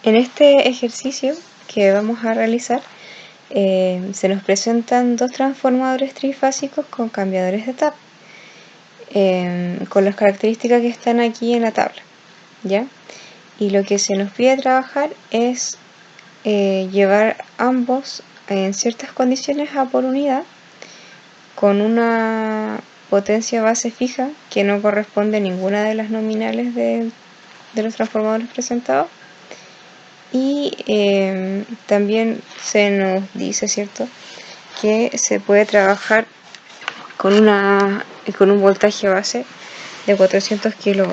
En este ejercicio que vamos a realizar, se nos presentan dos transformadores trifásicos con cambiadores de etapa, con las características que están aquí en la tabla, ¿ya? Y lo que se nos pide trabajar es llevar ambos en ciertas condiciones a por unidad con una potencia base fija que no corresponde a ninguna de las nominales de los transformadores presentados. Y también se nos dice, ¿cierto?, que se puede trabajar con un voltaje base de 400 kV,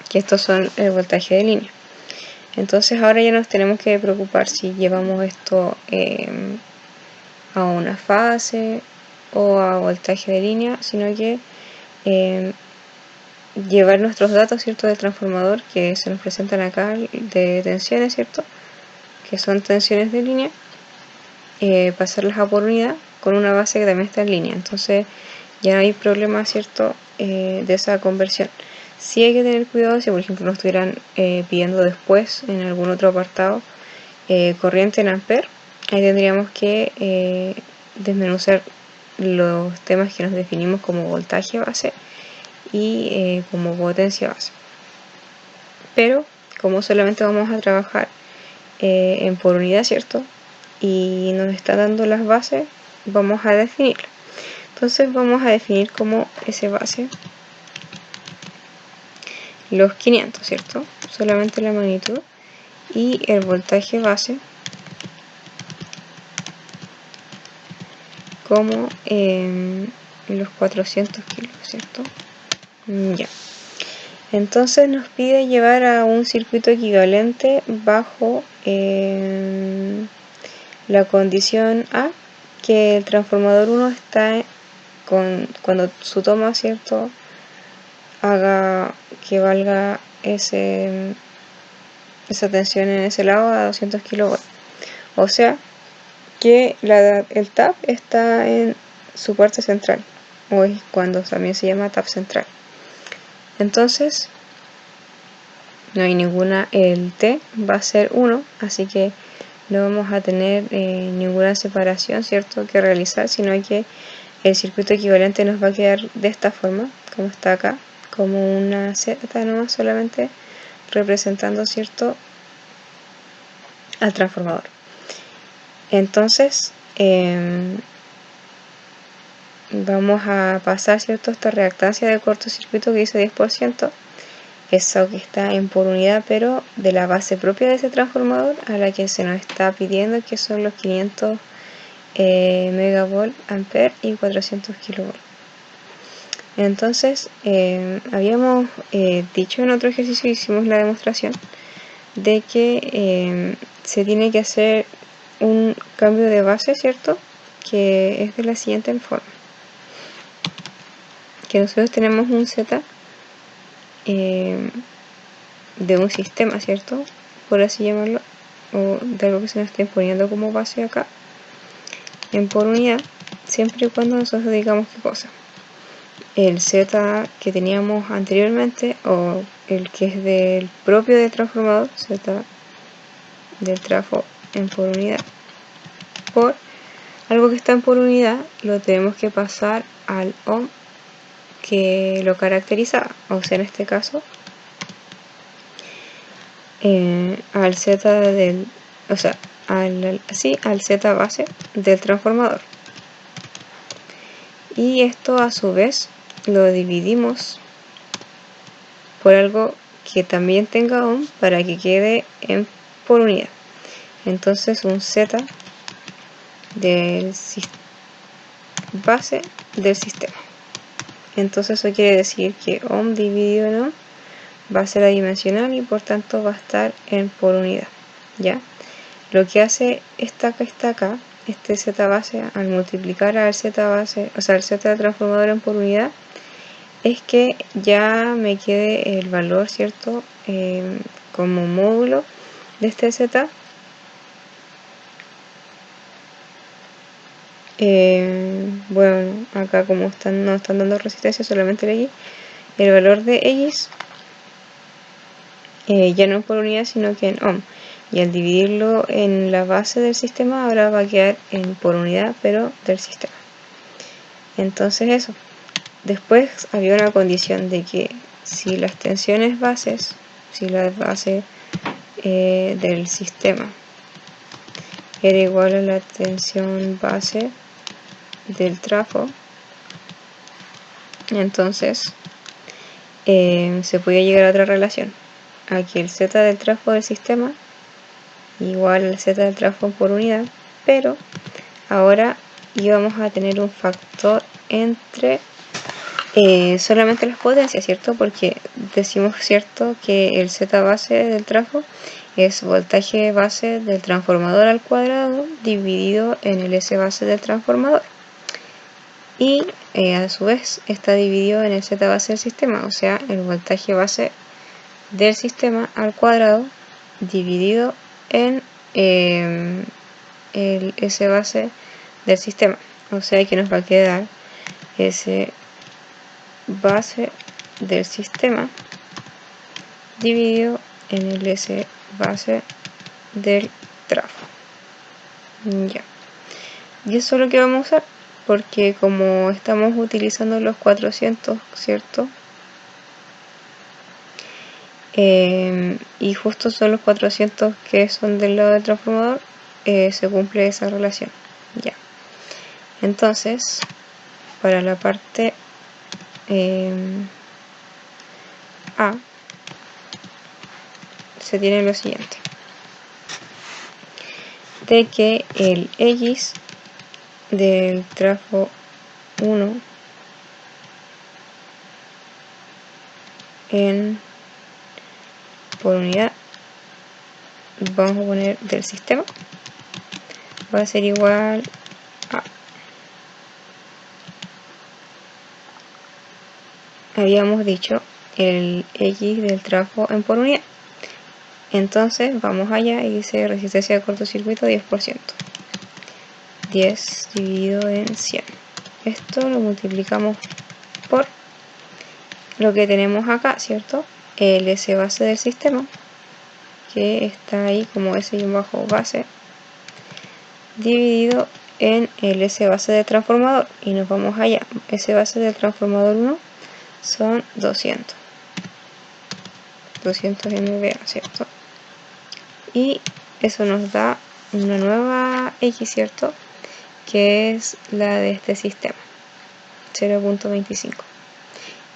que estos son el voltaje de línea. Entonces ahora ya nos tenemos que preocupar si llevamos esto a una fase o a voltaje de línea, sino que llevar nuestros datos, ¿cierto?, del transformador que se nos presentan acá de tensiones, ¿cierto?, que son tensiones de línea, pasarlas a por unidad con una base que también está en línea. Entonces ya no hay problema, ¿cierto?, de esa conversión. Sí hay que tener cuidado si por ejemplo nos estuvieran pidiendo después en algún otro apartado corriente en amper. Ahí tendríamos que desmenuzar los temas que nos definimos como voltaje base y como potencia base. Pero como solamente vamos a trabajar en por unidad, ¿cierto?, y nos está dando las bases, vamos a definirla. Entonces vamos a definir como S base los 500, ¿cierto?, solamente la magnitud, y el voltaje base como los 400 kilos, ¿cierto? Ya. Entonces nos pide llevar a un circuito equivalente bajo la condición A, que el transformador 1 está cuando su toma, ¿cierto?, haga que valga esa tensión en ese lado a 200 kV. O sea que el tap está en su parte central, o es cuando también se llama tap central. Entonces no hay ninguna, el T va a ser 1, así que no vamos a tener ninguna separación, ¿cierto?, que realizar, sino que el circuito equivalente nos va a quedar de esta forma, como está acá, como una Z nomás, solamente representando, ¿cierto?, al transformador. Entonces vamos a pasar, ¿cierto?, esta reactancia de cortocircuito que dice 10%, eso que está en por unidad, pero de la base propia de ese transformador a la que se nos está pidiendo, que son los 500 megavolt ampere y 400 kilovolt. Entonces habíamos dicho en otro ejercicio, hicimos la demostración de que se tiene que hacer un cambio de base, ¿cierto?, que es de la siguiente forma: que nosotros tenemos un Z de un sistema, ¿cierto?, por así llamarlo, o de algo que se nos está imponiendo como base acá en por unidad, siempre y cuando nosotros digamos qué cosa, el Z que teníamos anteriormente, o el que es del propio del transformador, Z del trafo en por unidad, por algo que está en por unidad, lo tenemos que pasar al ohm que lo caracteriza, o sea, en este caso al Z del, o sea, al Z base del transformador. Y esto a su vez lo dividimos por algo que también tenga ohm para que quede en por unidad. Entonces un Z del base del sistema. Entonces eso quiere decir que ohm dividido en ohm va a ser adimensional y por tanto va a estar en por unidad, ¿ya? Lo que hace esta que está acá, este Z base, al multiplicar al Z base, o sea, al Z del transformador en por unidad, es que ya me quede el valor, ¿cierto?, como módulo de este Z. Bueno, acá como no están dando resistencia, solamente el X, el valor de X ya no por unidad sino que en ohm, y al dividirlo en la base del sistema ahora va a quedar por unidad pero del sistema. Entonces eso. Después había una condición de que si las tensiones bases, si la base del sistema era igual a la tensión base del trafo, entonces se podía llegar a otra relación, a que el Z del trafo del sistema igual al Z del trafo por unidad, pero ahora íbamos a tener un factor entre solamente las potencias, ¿cierto? Porque decimos, ¿cierto?, que el Z base del trafo es voltaje base del transformador al cuadrado dividido en el S base del transformador. Y a su vez está dividido en el Z base del sistema, o sea, el voltaje base del sistema al cuadrado dividido en el S base del sistema. O sea que nos va a quedar S base del sistema dividido en el S base del trafo. Ya. Y eso es lo que vamos a usar, porque como estamos utilizando los 400, ¿cierto? Y justo son los 400 que son del lado del transformador, se cumple esa relación. Ya. Entonces, para la parte A, se tiene lo siguiente, de que el X del trafo 1 por unidad, vamos a poner del sistema, va a ser igual a, habíamos dicho, el X del trafo en por unidad. Entonces vamos allá y dice resistencia de cortocircuito 10%. 10 dividido en 100. Esto lo multiplicamos por lo que tenemos acá, ¿cierto? El S base del sistema, que está ahí como S-base, dividido en el S base del transformador. Y nos vamos allá. S base del transformador 1 son 200. 200 MVA, ¿cierto? Y eso nos da una nueva X, ¿cierto?, que es la de este sistema, 0.25.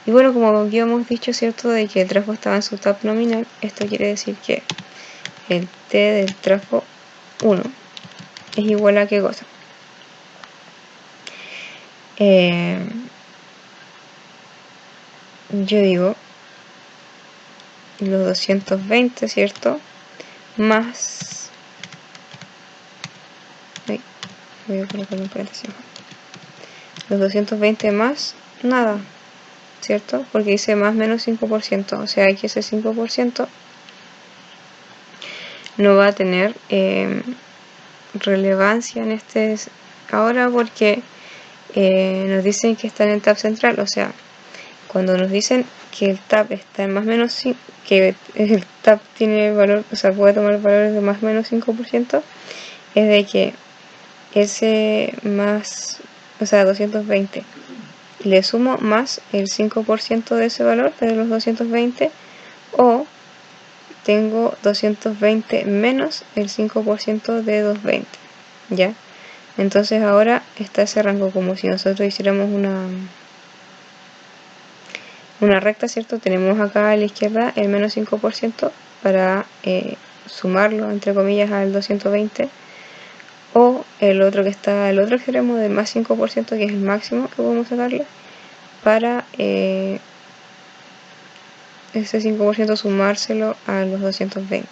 Y bueno, como habíamos dicho, ¿cierto?, de que el trafo estaba en su tap nominal, esto quiere decir que el T del trafo 1 es igual a ¿qué cosa? Yo digo los 220, ¿cierto?, más, voy a colocar un paréntesis, los 220 más nada, ¿cierto? Porque dice más menos 5%, o sea que ese 5% no va a tener relevancia en este ahora, porque nos dicen que está en el tab central. O sea, cuando nos dicen que el tab está en más menos 5, que el tab tiene valor, o sea, puede tomar valores de más menos 5%, es de que ese más, o sea, 220, le sumo más el 5% de ese valor, de los 220, o tengo 220 menos el 5% de 220, ¿ya? Entonces ahora está ese rango como si nosotros hiciéramos una recta, ¿cierto? Tenemos acá a la izquierda el menos 5% para sumarlo, entre comillas, al 220, o el otro que está al otro extremo del más 5%, que es el máximo que podemos sacarle, para ese 5% sumárselo a los 220.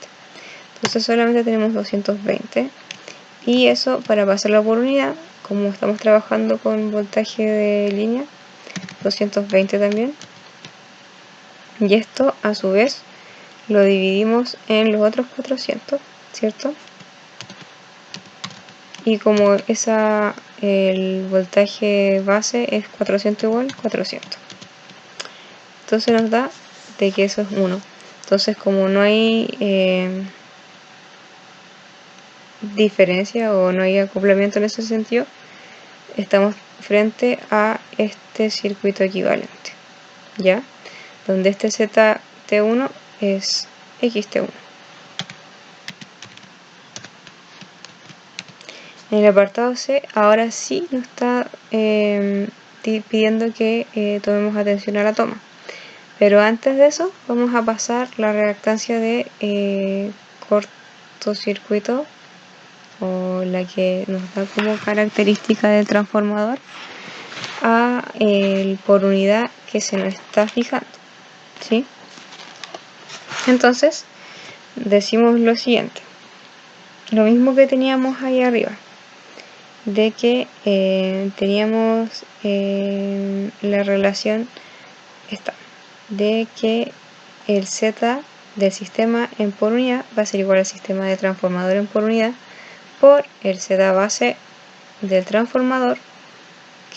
Entonces solamente tenemos 220, y eso, para pasarlo por unidad, como estamos trabajando con voltaje de línea, 220 también, y esto a su vez lo dividimos en los otros 400, ¿cierto? Y como el voltaje base es 400 igual, 400. Entonces nos da de que eso es 1. Entonces, como no hay diferencia o no hay acoplamiento en ese sentido, estamos frente a este circuito equivalente, ¿ya? Donde este ZT1 es XT1. En el apartado C, ahora sí nos está pidiendo que tomemos atención a la toma. Pero antes de eso, vamos a pasar la reactancia de cortocircuito, o la que nos da como característica del transformador, a el por unidad que se nos está fijando, ¿sí? Entonces, decimos lo siguiente. Lo mismo que teníamos ahí arriba, de que teníamos la relación esta, de que el Z del sistema en por unidad va a ser igual al sistema de transformador en por unidad por el Z base del transformador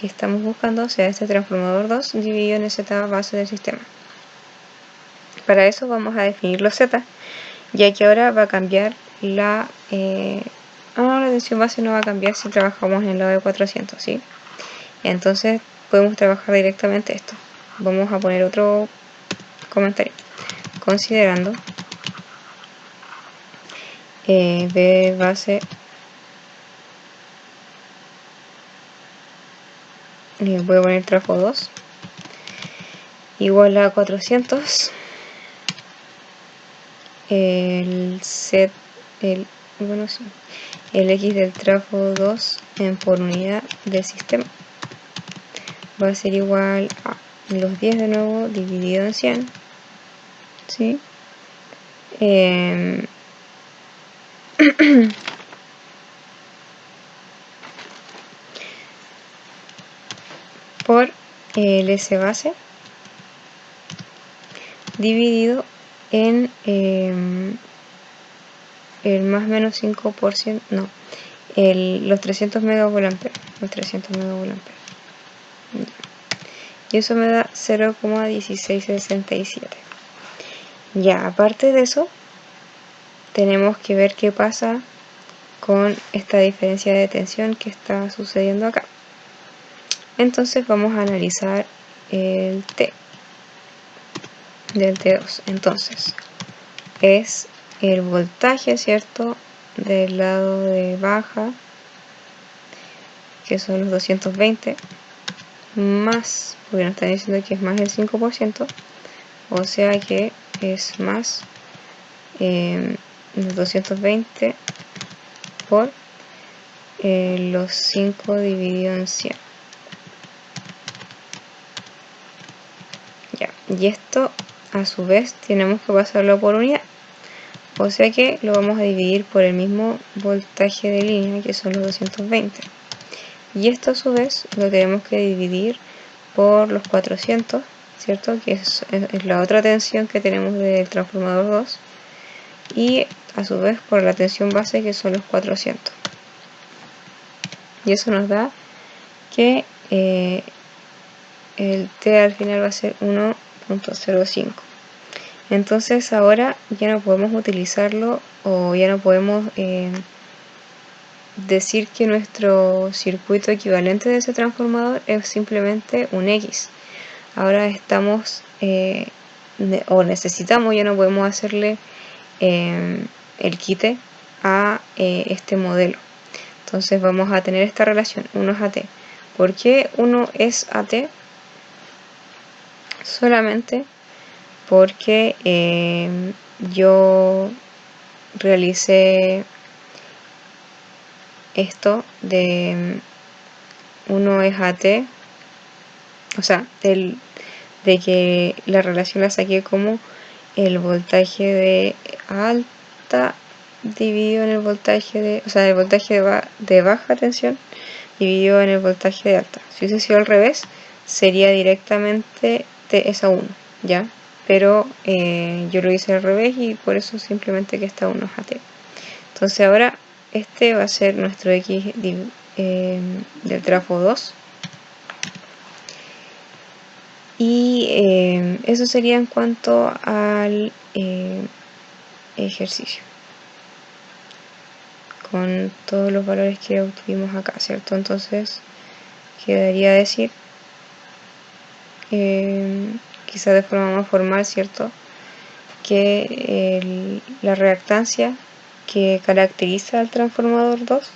que estamos buscando, o sea, este transformador 2 dividido en el Z base del sistema. Para eso vamos a definir los Z, ya que ahora va a cambiar la tensión base no va a cambiar si trabajamos en el lado de 400, ¿sí? Entonces podemos trabajar directamente esto. Vamos a poner otro comentario. Considerando B base voy a poner trafo 2 igual a 400, el X del trafo 2 en por unidad del sistema va a ser igual a los 10 de nuevo dividido en 100, ¿sí? Por el S base dividido en el más menos 5%, no, los 300 megavoltamperios, y eso me da 0,1667. Ya, aparte de eso, tenemos que ver qué pasa con esta diferencia de tensión que está sucediendo acá. Entonces vamos a analizar el T del T2. Entonces es el voltaje, ¿cierto?, del lado de baja, que son los 220, más, porque nos están diciendo que es más del 5%, o sea que es más los 220 por los 5 dividido en 100. Ya, y esto a su vez tenemos que pasarlo por unidad, o sea que lo vamos a dividir por el mismo voltaje de línea, que son los 220, y esto a su vez lo tenemos que dividir por los 400, ¿cierto?, que es la otra tensión que tenemos del transformador 2, y a su vez por la tensión base, que son los 400, y eso nos da que el T al final va a ser 1.05. Entonces ahora ya no podemos utilizarlo, o ya no podemos decir que nuestro circuito equivalente de ese transformador es simplemente un X. Ahora estamos o necesitamos, ya no podemos hacerle el quite a este modelo. Entonces vamos a tener esta relación, 1 es AT. ¿Por qué 1 es AT? Solamente porque yo realicé esto de 1 es AT, o sea, de que la relación la saqué como el voltaje de alta dividido en el voltaje de, o sea, el voltaje de baja tensión dividido en el voltaje de alta. Si hubiese sido al revés, sería directamente T es a 1, ¿ya? Pero yo lo hice al revés y por eso simplemente que está 1 es a T. Entonces ahora este va a ser nuestro X del trafo 2. Y eso sería en cuanto al ejercicio con todos los valores que obtuvimos acá, ¿cierto? Entonces quedaría decir, quizá de forma más formal, ¿cierto?, que la reactancia que caracteriza al transformador 2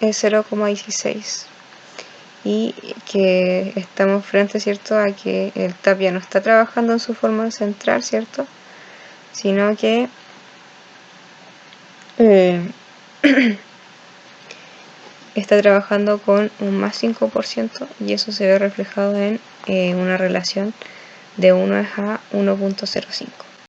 es 0,16 y que estamos frente, ¿cierto?, a que el TAP ya no está trabajando en su forma central, ¿cierto?, sino que está trabajando con un más 5% y eso se ve reflejado en una relación de 1 a 1.05.